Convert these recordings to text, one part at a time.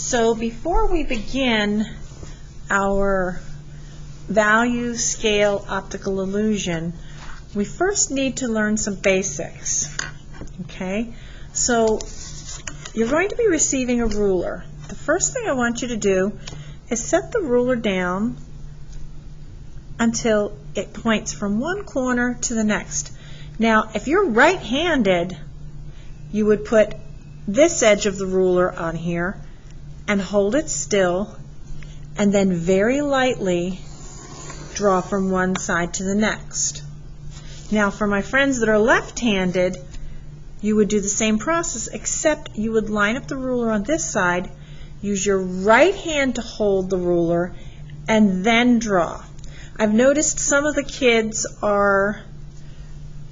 So before we begin our value scale optical illusion, we first need to learn some basics. Okay, so you're going to be receiving a ruler. The first thing I want you to do is set the ruler down until it points from one corner to the next. Now, if you're right-handed, you would put this edge of the ruler on here and hold it still, and then very lightly draw from one side to the next. Now, for my friends that are left-handed, you would do the same process, except you would line up the ruler on this side, use your right hand to hold the ruler, and then draw. I've noticed some of the kids are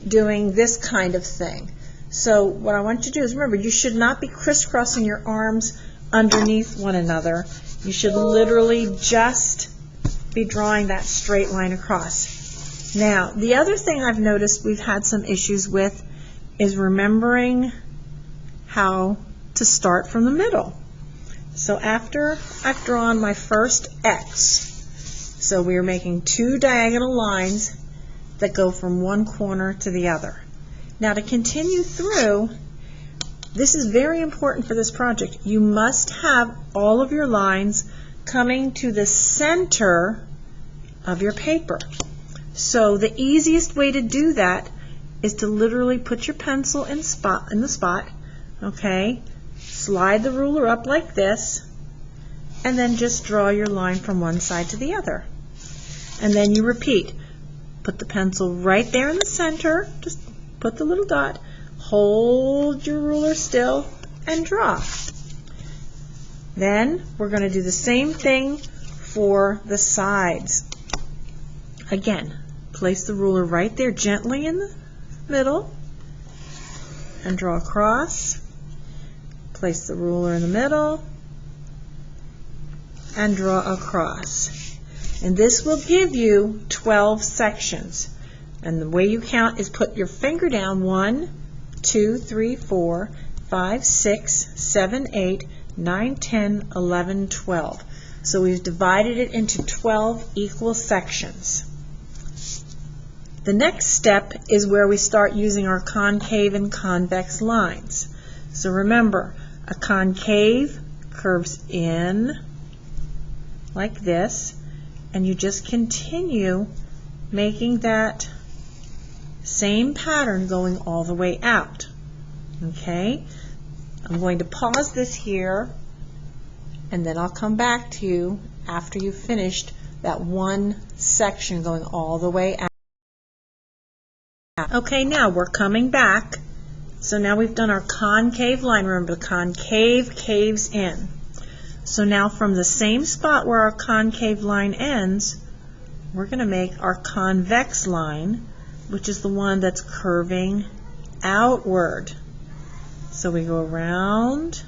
doing this kind of thing. So what I want you to do is, remember, you should not be crisscrossing your arms underneath one another. You should literally just be drawing that straight line across. Now, the other thing I've noticed we've had some issues with is remembering how to start from the middle. So after I've drawn my first X, so we are making two diagonal lines that go from one corner to the other. Now, to continue through, this is very important for this project. You must have all of your lines coming to the center of your paper. So the easiest way to do that is to literally put your pencil in the spot, okay? Slide the ruler up like this, and then just draw your line from one side to the other. And then you repeat. Put the pencil right there in the center, just put the little dot, hold your ruler still, and draw. Then we're going to do the same thing for the sides. Again, place the ruler right there gently in the middle and draw across. Place the ruler in the middle and draw across. And this will give you 12 sections. And the way you count is put your finger down 1, 2, 3, 4, 5, 6, 7, 8, 9, 10, 11, 12. So we've divided it into 12 equal sections. The next step is where we start using our concave and convex lines. So remember, a concave curves in like this, and you just continue making that same pattern going all the way out. Okay? I'm going to pause this here, and then I'll come back to you after you've finished that one section going all the way out. Okay, now we're coming back. So now we've done our concave line. Remember, the concave caves in. So now from the same spot where our concave line ends, we're going to make our convex line, which is the one that's curving outward. So we go around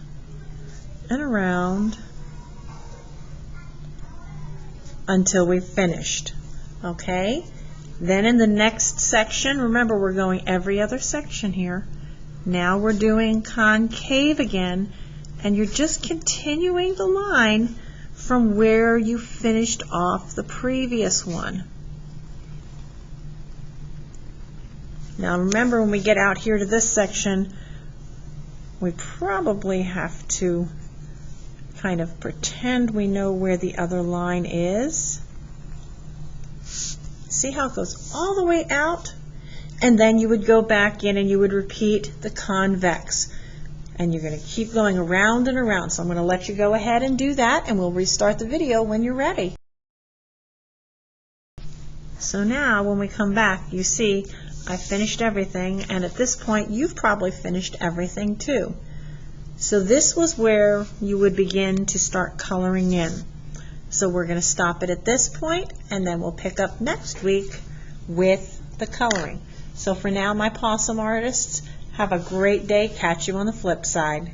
and around until we've finished. Okay? Then in the next section, remember we're going every other section here. Now we're doing concave again, and you're just continuing the line from where you finished off the previous one. Now remember, when we get out here to this section, we probably have to kind of pretend we know where the other line is. See how it goes all the way out? And then you would go back in and you would repeat the convex. And you're going to keep going around and around. So I'm going to let you go ahead and do that, and we'll restart the video when you're ready. So now when we come back, you see I finished everything, and at this point you've probably finished everything too. So this was where you would begin to start coloring in. So we're going to stop it at this point, and then we'll pick up next week with the coloring. So for now, my possum artists, have a great day. Catch you on the flip side.